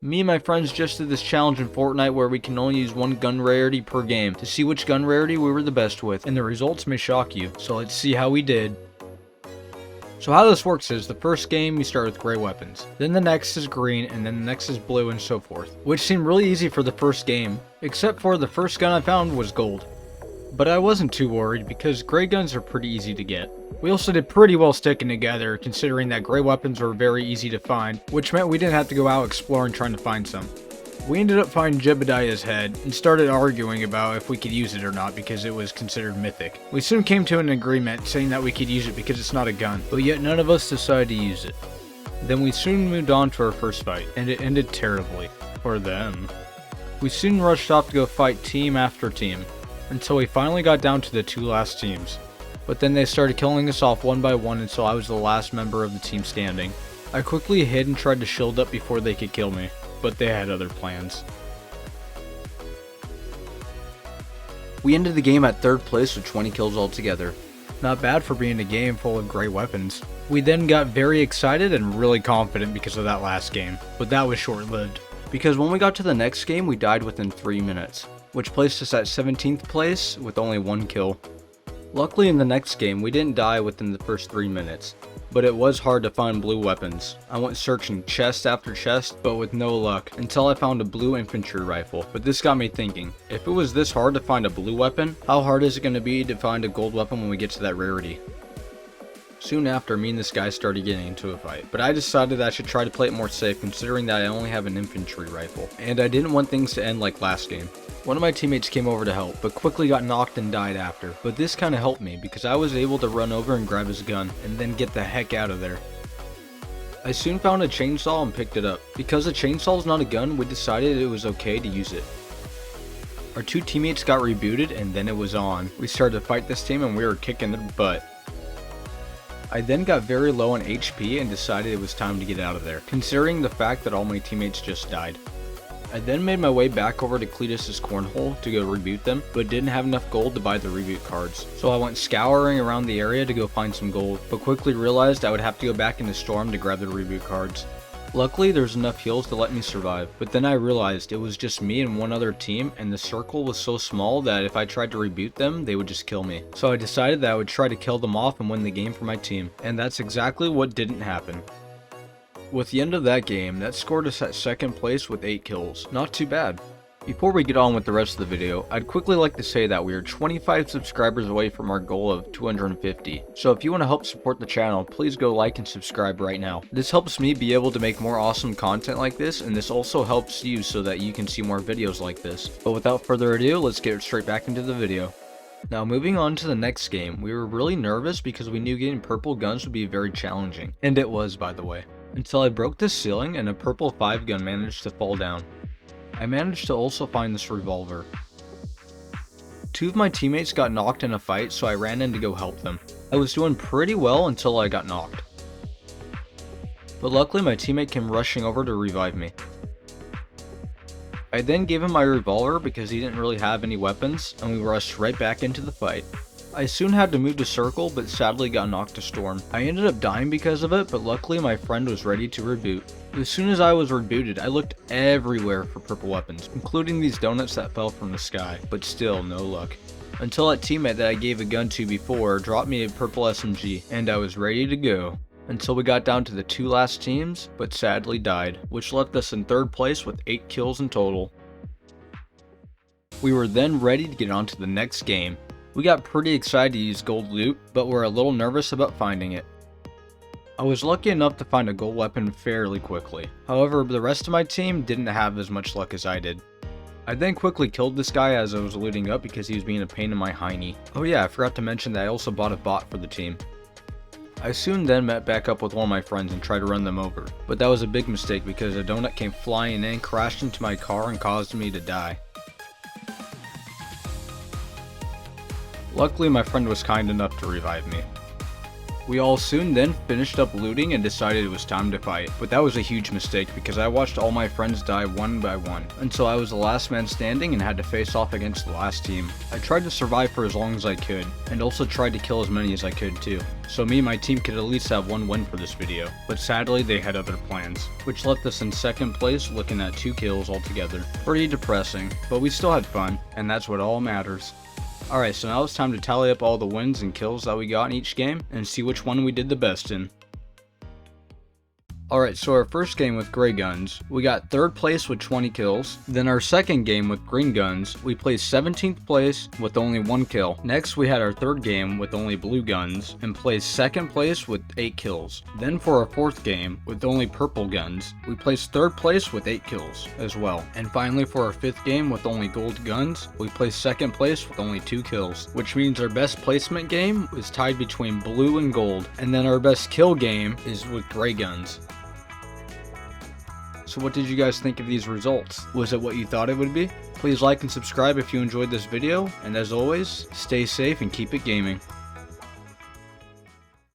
Me and my friends just did this challenge in Fortnite where we can only use one gun rarity per game to see which gun rarity we were the best with, and the results may shock you, so let's see how we did. So how this works is, the first game you start with gray weapons, then the next is green, and then the next is blue, and so forth, which seemed really easy for the first game, except for the first gun I found was gold. But I wasn't too worried because gray guns are pretty easy to get. We also did pretty well sticking together, considering that gray weapons were very easy to find, which meant we didn't have to go out exploring trying to find some. We ended up finding Jebediah's head and started arguing about if we could use it or not because it was considered mythic. We soon came to an agreement saying that we could use it because it's not a gun, but yet none of us decided to use it. Then we soon moved on to our first fight, and it ended terribly. For them. We soon rushed off to go fight team after team, until we finally got down to the two last teams. But then they started killing us off one by one until I was the last member of the team standing. I quickly hid and tried to shield up before they could kill me, but they had other plans. We ended the game at 3rd place with 20 kills altogether. Not bad for being a game full of great weapons. We then got very excited and really confident because of that last game, but that was short-lived. Because when we got to the next game, we died within 3 minutes, which placed us at 17th place with only 1 kill. Luckily in the next game, we didn't die within the first 3 minutes, but it was hard to find blue weapons. I went searching chest after chest, but with no luck, until I found a blue infantry rifle. But this got me thinking, if it was this hard to find a blue weapon, how hard is it going to be to find a gold weapon when we get to that rarity? Soon after, me and this guy started getting into a fight, but I decided that I should try to play it more safe considering that I only have an infantry rifle, and I didn't want things to end like last game. One of my teammates came over to help, but quickly got knocked and died after, but this kinda helped me because I was able to run over and grab his gun, and then get the heck out of there. I soon found a chainsaw and picked it up. Because a chainsaw is not a gun, we decided it was okay to use it. Our 2 teammates got rebooted and then it was on. We started to fight this team and we were kicking their butt. I then got very low on HP and decided it was time to get out of there, considering the fact that all my teammates just died. I then made my way back over to Cletus's cornhole to go reboot them, but didn't have enough gold to buy the reboot cards. So I went scouring around the area to go find some gold, but quickly realized I would have to go back in the storm to grab the reboot cards. Luckily there's enough heals to let me survive, but then I realized it was just me and one other team, and the circle was so small that if I tried to reboot them, they would just kill me. So I decided that I would try to kill them off and win the game for my team, and that's exactly what didn't happen. With the end of that game, that scored us at 2nd place with 8 kills. Not too bad. Before we get on with the rest of the video, I'd quickly like to say that we are 25 subscribers away from our goal of 250. So if you want to help support the channel, please go like and subscribe right now. This helps me be able to make more awesome content like this, and this also helps you so that you can see more videos like this. But without further ado, let's get straight back into the video. Now moving on to the next game, we were really nervous because we knew getting purple guns would be very challenging. And it was, by the way. Until I broke the ceiling and a purple 5 gun managed to fall down. I managed to also find this revolver. 2 of my teammates got knocked in a fight, so I ran in to go help them. I was doing pretty well until I got knocked. But luckily my teammate came rushing over to revive me. I then gave him my revolver because he didn't really have any weapons, and we rushed right back into the fight. I soon had to move to circle, but sadly got knocked to storm. I ended up dying because of it, but luckily my friend was ready to reboot. As soon as I was rebooted, I looked everywhere for purple weapons, including these donuts that fell from the sky, but still no luck. Until that teammate that I gave a gun to before dropped me a purple SMG, and I was ready to go. Until we got down to the 2 last teams, but sadly died, which left us in 3rd place with 8 kills in total. We were then ready to get on to the next game. We got pretty excited to use gold loot, but were a little nervous about finding it. I was lucky enough to find a gold weapon fairly quickly. However, the rest of my team didn't have as much luck as I did. I then quickly killed this guy as I was looting up because he was being a pain in my hiney. Oh yeah, I forgot to mention that I also bought a bot for the team. I soon then met back up with one of my friends and tried to run them over, but that was a big mistake because a donut came flying in, crashed into my car, and caused me to die. Luckily, my friend was kind enough to revive me. We all soon then finished up looting and decided it was time to fight, but that was a huge mistake because I watched all my friends die one by one, until I was the last man standing and had to face off against the last team. I tried to survive for as long as I could, and also tried to kill as many as I could too, so me and my team could at least have one win for this video, but sadly they had other plans, which left us in second place looking at 2 kills altogether. Pretty depressing, but we still had fun, and that's what all matters. Alright, so now it's time to tally up all the wins and kills that we got in each game, and see which one we did the best in. Alright, so our first game with gray guns, we got 3rd place with 20 kills. Then our second game with green guns, we placed 17th place with only 1 kill. Next we had our 3rd game with only blue guns, and placed 2nd place with 8 kills. Then for our 4th game, with only purple guns, we placed 3rd place with 8 kills as well. And finally for our 5th game with only gold guns, we placed 2nd place with only 2 kills. Which means our best placement game is tied between blue and gold, and then our best kill game is with gray guns. So what did you guys think of these results? Was it what you thought it would be? Please like and subscribe if you enjoyed this video, and as always, stay safe and keep it gaming.